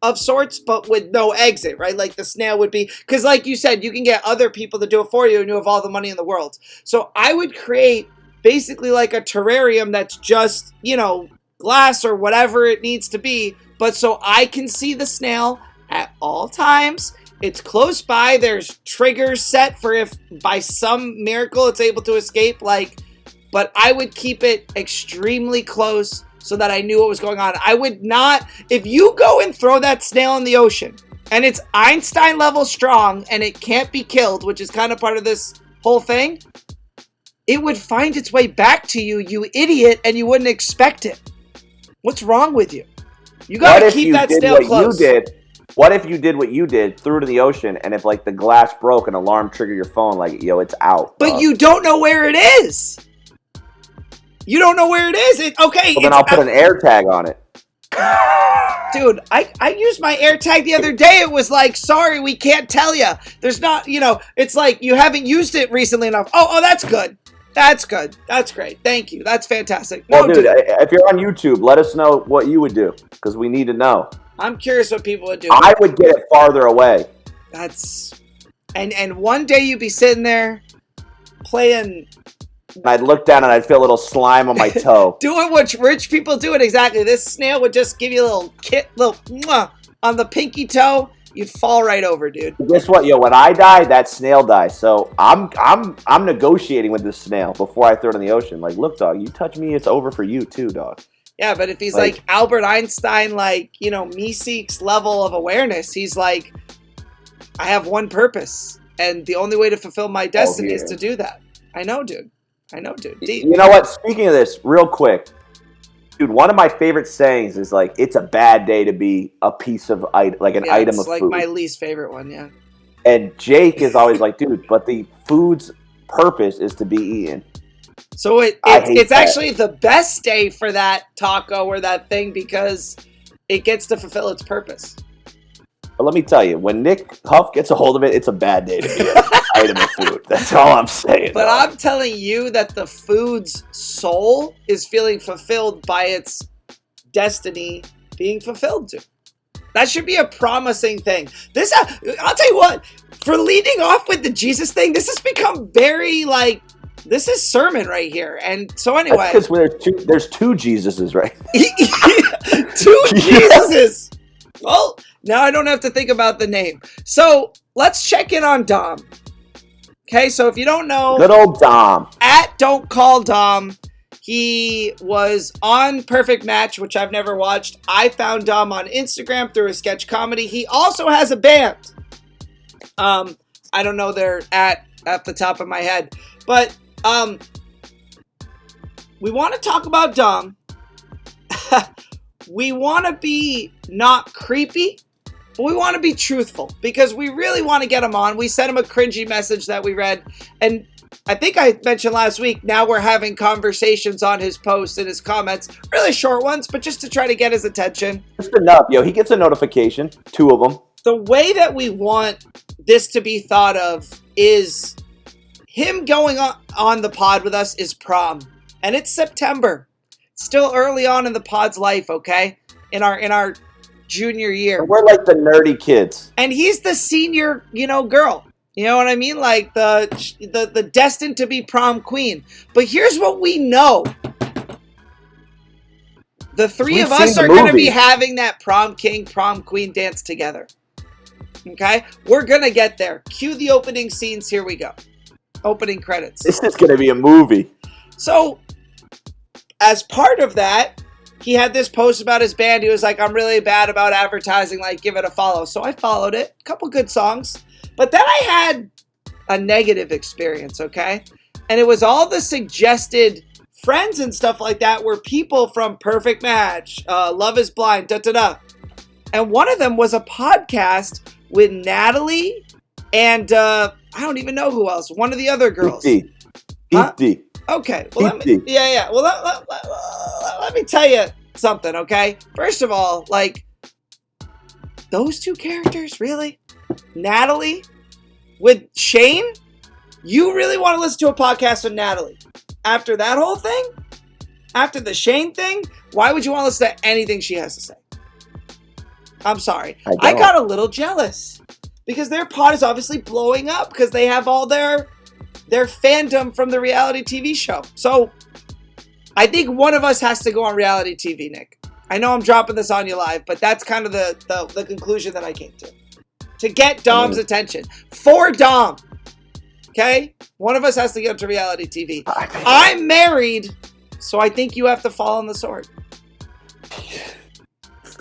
of sorts, but with no exit, right? Like the snail would be, because like you said, you can get other people to do it for you and you have all the money in the world. So I would create basically like a terrarium that's just, glass or whatever it needs to be, but so I can see the snail at all times. It's close by. There's triggers set for if by some miracle it's able to escape. But I would keep it extremely close so that I knew what was going on. I would not, if you go and throw that snail in the ocean and it's Einstein level strong and it can't be killed, which is kind of part of this whole thing, it would find its way back to you, you idiot, and you wouldn't expect it. What's wrong with you? You got to keep that snail close. What if you did what you did, threw it in the ocean, and if the glass broke, an alarm triggered your phone, it's out. But you don't know where it is. You don't know where it is. Okay. Well, then I'll put an air tag on it. Dude, I used my air tag the other day. It was like, sorry, we can't tell you. There's not, it's like you haven't used it recently enough. Oh, that's good. That's good. That's great. Thank you. That's fantastic. Well, dude, if you're on YouTube, let us know what you would do, because we need to know. I'm curious what people would do. I would get it farther away. And one day you'd be sitting there playing. And I'd look down and I'd feel a little slime on my toe. Doing what rich people do it exactly. This snail would just give you a little mwah, on the pinky toe. You'd fall right over, dude. Guess what, when I die, that snail dies. So I'm negotiating with this snail before I throw it in the ocean. Like, look, dog, you touch me, it's over for you too, dog. Yeah, but if he's like Albert Einstein, Meeseek's level of awareness, he's like, I have one purpose, and the only way to fulfill my destiny is to do that. I know, dude. Deep. You know what? Speaking of this, real quick, dude, one of my favorite sayings is it's a bad day to be a piece of an item of food. It's my least favorite one, yeah. And Jake is always like, dude, but the food's purpose is to be eaten. So it's actually the best day for that taco or that thing because it gets to fulfill its purpose. But let me tell you, when Nick Huff gets a hold of it, it's a bad day to be an item of food. That's all I'm saying. But I'm telling you that the food's soul is feeling fulfilled by its destiny being fulfilled to. That should be a promising thing. This, I'll tell you what, for leading off with the Jesus thing, this has become very, like, this is sermon right here. And so anyway. Because there's two Jesuses, right? Two Jesuses. Well, now I don't have to think about the name. So let's check in on Dom. Okay, so if you don't know. Good old Dom. At Don't Call Dom. He was on Perfect Match, which I've never watched. I found Dom on Instagram through a sketch comedy. He also has a band. I don't know their at the top of my head. But we want to talk about Dom. We want to be not creepy, but we want to be truthful because we really want to get him on. We sent him a cringy message that we read, and I think I mentioned last week, now we're having conversations on his posts and his comments, really short ones, but just to try to get his attention. Just enough, yo. He gets a notification, 2 of them. The way that we want this to be thought of is him going on the pod with us is prom, and it's September. Still early on in the pod's life, okay? In our junior year. We're like the nerdy kids. And he's the senior, girl. You know what I mean? Like the destined to be prom queen. But here's what we know. The three of us are going to be having that prom king, prom queen dance together. Okay? We're going to get there. Cue the opening scenes. Here we go. Opening credits. This is going to be a movie. So, as part of that, he had this post about his band. He was like, I'm really bad about advertising. Like, give it a follow. So I followed it. A couple good songs. But then I had a negative experience, okay? And it was all the suggested friends and stuff like that were people from Perfect Match, Love is Blind, da-da-da. And one of them was a podcast with Natalie and I don't even know who else. One of the other girls. Huh? Okay. Well, Well, let me tell you something, okay? First of all, like, those two characters, really? Natalie with Shane? You really want to listen to a podcast with Natalie? After that whole thing? After the Shane thing? Why would you want to listen to anything she has to say? I'm sorry. I got a little jealous because their pod is obviously blowing up because they have all their fandom from the reality TV show. So I think one of us has to go on reality TV, Nick. I know I'm dropping this on you live, but that's kind of the conclusion that I came to. To get Dom's attention. For Dom. Okay? One of us has to get up to reality TV. I'm married, so I think you have to fall on the sword.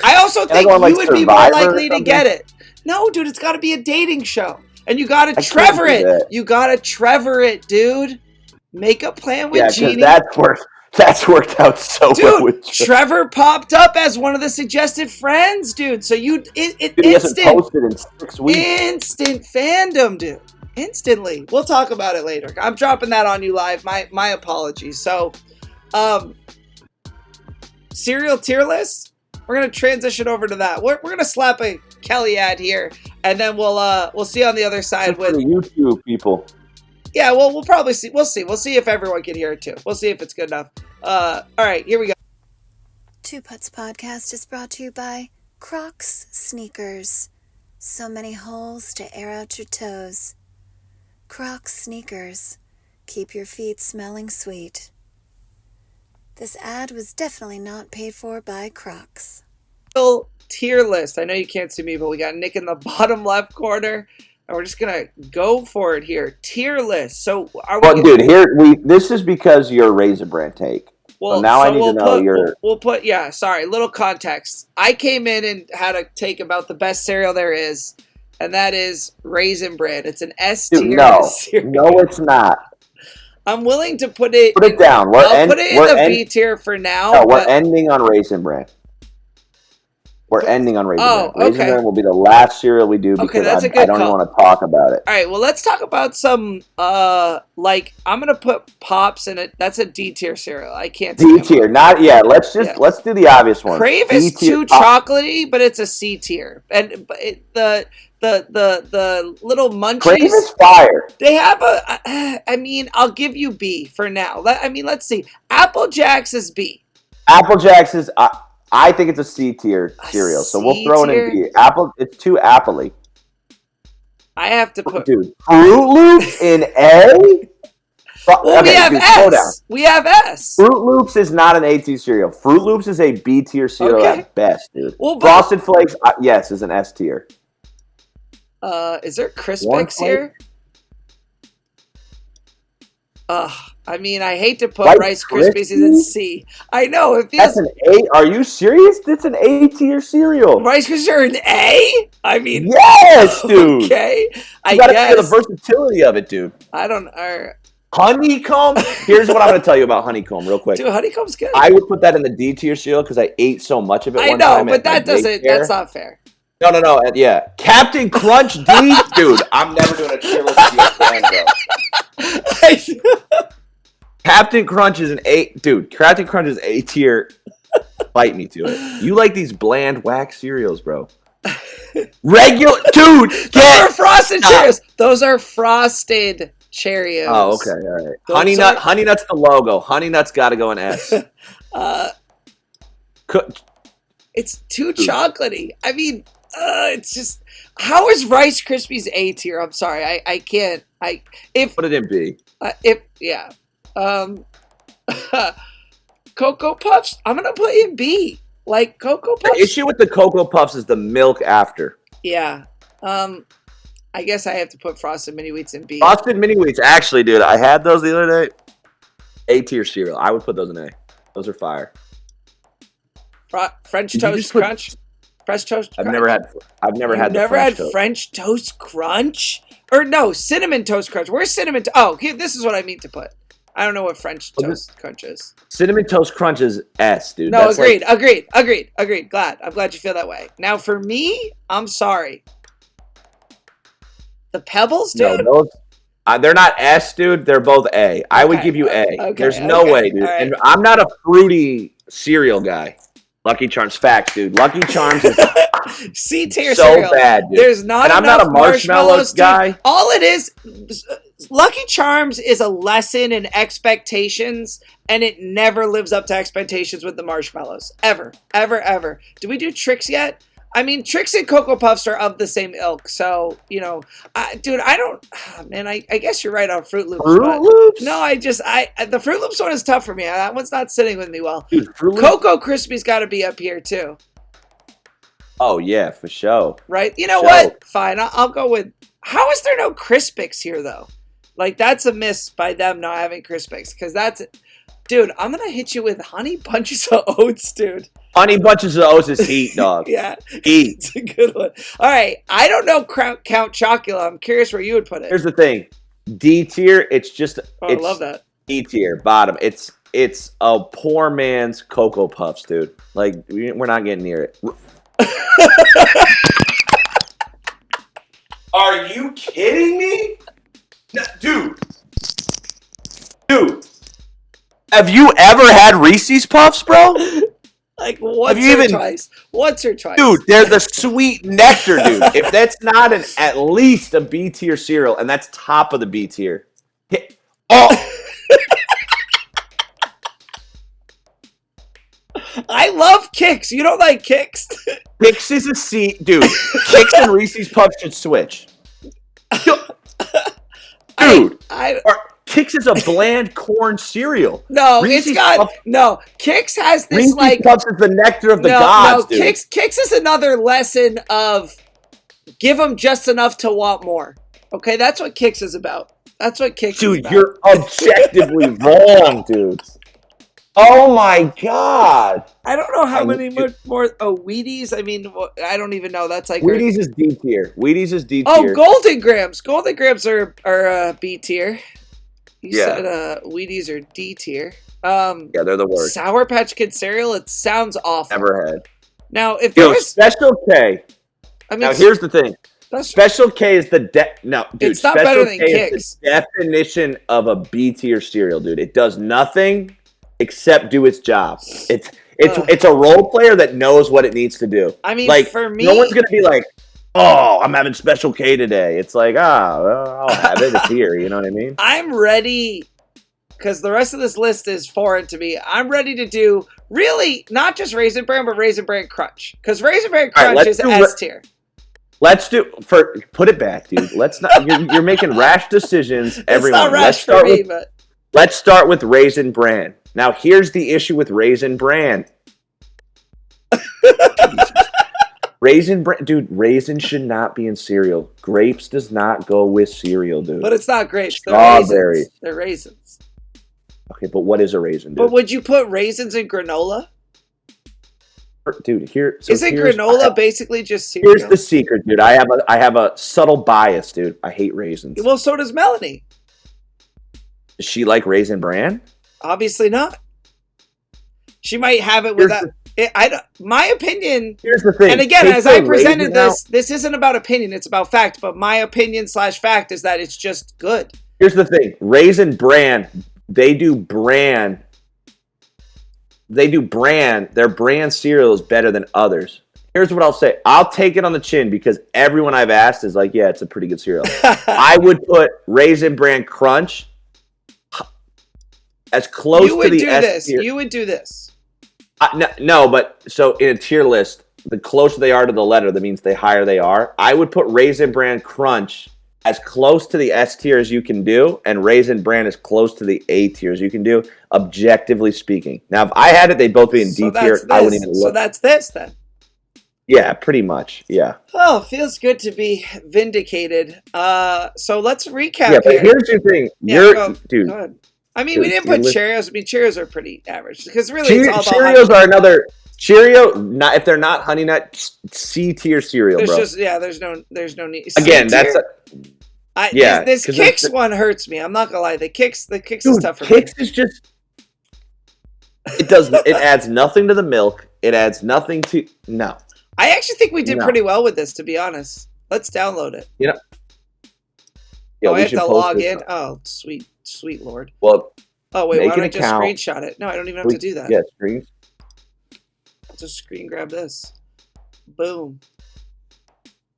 I also think you would be more likely to get it. No, dude, it's got to be a dating show. And you got to Trevor it. You got to Trevor it, dude. Make a plan with Jeannie. That's worked out so well with Trevor popped up as one of the suggested friends, dude. So he hasn't posted in 6 weeks. Instant fandom, dude. Instantly. We'll talk about it later. I'm dropping that on you live. My apologies. So, serial tier list. We're gonna transition over to that. We're gonna slap a Kelly ad here, and then we'll see on the other side with the YouTube people. Yeah, well, we'll probably see. We'll see. We'll see if everyone can hear it too. We'll see if it's good enough. All right, here we go. Two Putts Podcast is brought to you by Crocs Sneakers. So many holes to air out your toes. Crocs Sneakers. Keep your feet smelling sweet. This ad was definitely not paid for by Crocs. Tier list. I know you can't see me, but we got Nick in the bottom left corner. And we're just gonna go for it here. Tier list. So are we? Well, dude, this is because you're a Raisin Bran take. Well, so now I need to know We'll put. Yeah, sorry. Little context. I came in and had a take about the best cereal there is, and that is Raisin Bran. It's an S tier. Cereal. No, it's not. I'm willing to put it. Put it down. I'll put it in the B tier for now. No, we're ending on Raisin Bran. We're ending on Raisin Bran. Raisin Bran will be the last cereal we do because I don't even want to talk about it. All right, well, let's talk about some, I'm going to put Pops in it. That's a D tier cereal. I can't D tier. Let's do the obvious one. Crave is too chocolatey, but it's a C tier. And the little munchies. Crave is fire. They have I'll give you B for now. Let's see. Apple Jacks is B. Apple Jacks is... I think it's a C tier cereal, so we'll C throw it tier? in B. Apple, it's too appley. I have to put. Dude, Fruit Loops in A? Well, we have dude, S. slow down. We have S. Fruit Loops is not an A tier cereal. Fruit Loops is a B tier cereal at best, dude. Well, Frosted Flakes, yes, is an S tier. Is there Crispix here? I mean, I hate to put Rice Krispies in C. I know it feels. That's an A. Are you serious? That's an A tier cereal. Rice Krispies are an A. I mean, yes, dude. Okay, you gotta feel the versatility of it, dude. I don't. Honeycomb. Here's what I'm going to tell you about honeycomb, real quick. Dude, honeycomb's good. I would put that in the D tier cereal because I ate so much of it. I know, but that doesn't. That's not fair. No. Yeah, Captain Crunch D, dude. I'm never doing a tier list with you, bro. Captain Crunch is an A, dude. Captain Crunch is A tier. Fight me to it. You like these bland wax cereals, bro. Regular, dude. Those are frosted Cheerios. Those are frosted Cheerios. Oh, okay, all right. Honey Nut's the logo. Honey Nut's got to go in S. It's too chocolatey. I mean, it's just. How is Rice Krispies A tier? I'm sorry, I can't. Put it in B. Cocoa Puffs. I'm gonna put in B. Like Cocoa Puffs. The issue with the Cocoa Puffs is the milk after. Yeah. I guess I have to put Frosted Mini Wheats in B. Frosted Mini Wheats, actually, dude, I had those the other day. A tier cereal. I would put those in A. Those are fire. French Toast Crunch. French Toast. I've never had. Never had French Toast Crunch, or no, Cinnamon Toast Crunch. Where's Cinnamon? Here, this is what I mean to put. I don't know what French Toast Crunch is. Cinnamon Toast Crunch is S, dude. No, agreed. I'm glad you feel that way. Now, for me, I'm sorry. The Pebbles, dude? No, they're not S, dude. They're both A. I would give you A. There's no way, dude. Right. And I'm not a fruity cereal guy. Lucky Charms, facts, dude. Lucky Charms is C tier so cereal. bad, dude. There's not and enough I'm not a marshmallows guy. Dude. All it is, Lucky Charms is a lesson in expectations, and it never lives up to expectations with the marshmallows. Ever. Do we do Trix yet? I mean, Trix and Cocoa Puffs are of the same ilk, so, dude, I don't, man, I guess you're right on Fruit Loops. Fruit Loops? No, the Fruit Loops one is tough for me. That one's not sitting with me well. Dude, Cocoa Krispies got to be up here, too. Oh, yeah, for sure. Right? You know what? Fine, I'll go with, how is there no Crispix here, though? Like, that's a miss by them not having Crispix, because that's, dude, I'm going to hit you with Honey Bunches of Oats, dude. Honey Bunches of Oats is heat, dog. Yeah. Heat. It's a good one. All right. I don't know Count Chocula. I'm curious where you would put it. Here's the thing. D tier, it's just... I love that. D tier, bottom. It's a poor man's Cocoa Puffs, dude. Like, we're not getting near it. Are you kidding me? No, dude. Have you ever had Reese's Puffs, bro? Like once or twice. Dude, they're the sweet nectar, dude. If that's not at least a B tier cereal, and that's top of the B tier. Oh. I love Kix. You don't like Kix? Kix is a C. Dude, Kix and Reese's Puffs should switch. Dude. Kix is a bland corn cereal. No, Kix has this Reese's like Puffs is the nectar of the gods, dude. Kix is another lesson of give them just enough to want more. Okay, that's what Kix is about. That's what Kix is about. Dude, you're objectively wrong, dude. Oh my god! I don't know how many more. Oh, Wheaties. I mean, I don't even know. That's like Wheaties is D tier. Wheaties is D tier. Oh, Golden Grams. Golden Grams are B tier. You said Wheaties are D tier. Yeah, they're the worst. Sour Patch Kid cereal. It sounds awful. Never had. Now, if there was Special K. I mean, now here's the thing. Special K is dude. It's not Special better than K Kix. is the definition of a B tier cereal, dude. It does nothing except do its job. It's a role player that knows what it needs to do. I mean, like, for me, no one's gonna be like, "Oh, I'm having Special K today." It's like, well, I'll have it. It's here. You know what I mean? I'm ready because the rest of this list is foreign to me. I'm ready to do Really, not just Raisin Bran, but Raisin Bran Crunch. Because Raisin Bran Crunch is S tier. Put it back, dude. Let's not. You're making rash decisions. Everyone. It's not rash for me, but let's start with Raisin Bran. Now, here's the issue with Raisin Bran. Raisin Bran, dude. Raisin should not be in cereal. Grapes does not go with cereal, dude. But it's not grapes. Strawberries. They're raisins. Okay, but what is a raisin, dude? But would you put raisins in granola? Dude, isn't granola basically just cereal? Here's the secret, dude. I have a subtle bias, dude. I hate raisins. Well, so does Melanie. Does she like Raisin Bran? Obviously not. She might have it without. My opinion. Here's the thing. And again, as I presented this isn't about opinion. It's about fact. But my opinion / fact is that it's just good. Here's the thing. Raisin Bran. They do bran. Their brand cereal is better than others. Here's what I'll say. I'll take it on the chin because everyone I've asked is like, yeah, it's a pretty good cereal. I would put Raisin Bran Crunch as close to the S tier. You would do this. No, but so in a tier list, the closer they are to the letter, that means the higher they are. I would put Raisin Bran Crunch as close to the S tier as you can do, and Raisin Bran as close to the A tier as you can do, objectively speaking. Now, if I had it, they'd both be in D tier. I wouldn't even look. So that's this then. Yeah, pretty much. Yeah. Oh, feels good to be vindicated. So let's recap. Yeah, but here's the thing. Dude. Go ahead. I mean, we didn't put Cheerios. I mean, Cheerios are pretty average because really, it's all about Cheerios are another. Not if they're not Honey Nut, C tier cereal, bro. There's no need. Again, C-tier? This Kix one hurts me. I'm not gonna lie. The Kix is tough for me. Kix is just. It adds nothing to the milk. It adds nothing to no. I actually think we did pretty well with this, to be honest. Let's download it. Yeah, I have to log in. Oh, sweet Lord. Well. Oh wait, why don't I just screenshot it? No, I don't even have to do that. Yeah, screen. I'll just screen grab this. Boom.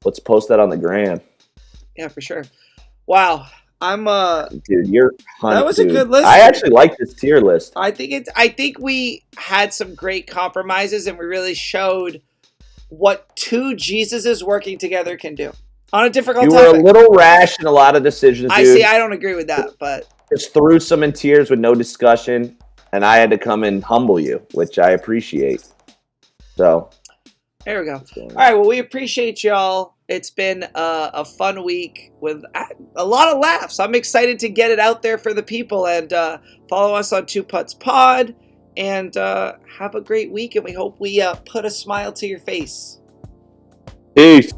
Let's post that on the gram. Yeah, for sure. Wow. Dude, that was a good list. I actually like this tier list. I think we had some great compromises and we really showed what two Jesuses working together can do on a difficult topic. You were a little rash in a lot of decisions, dude. I don't agree with that, but just threw some in tiers with no discussion, and I had to come and humble you, which I appreciate. So there we go. All right, well, we appreciate y'all. It's been a fun week with a lot of laughs. I'm excited to get it out there for the people, and follow us on 2 Putts Pod, and have a great week, and we hope we put a smile to your face. Peace.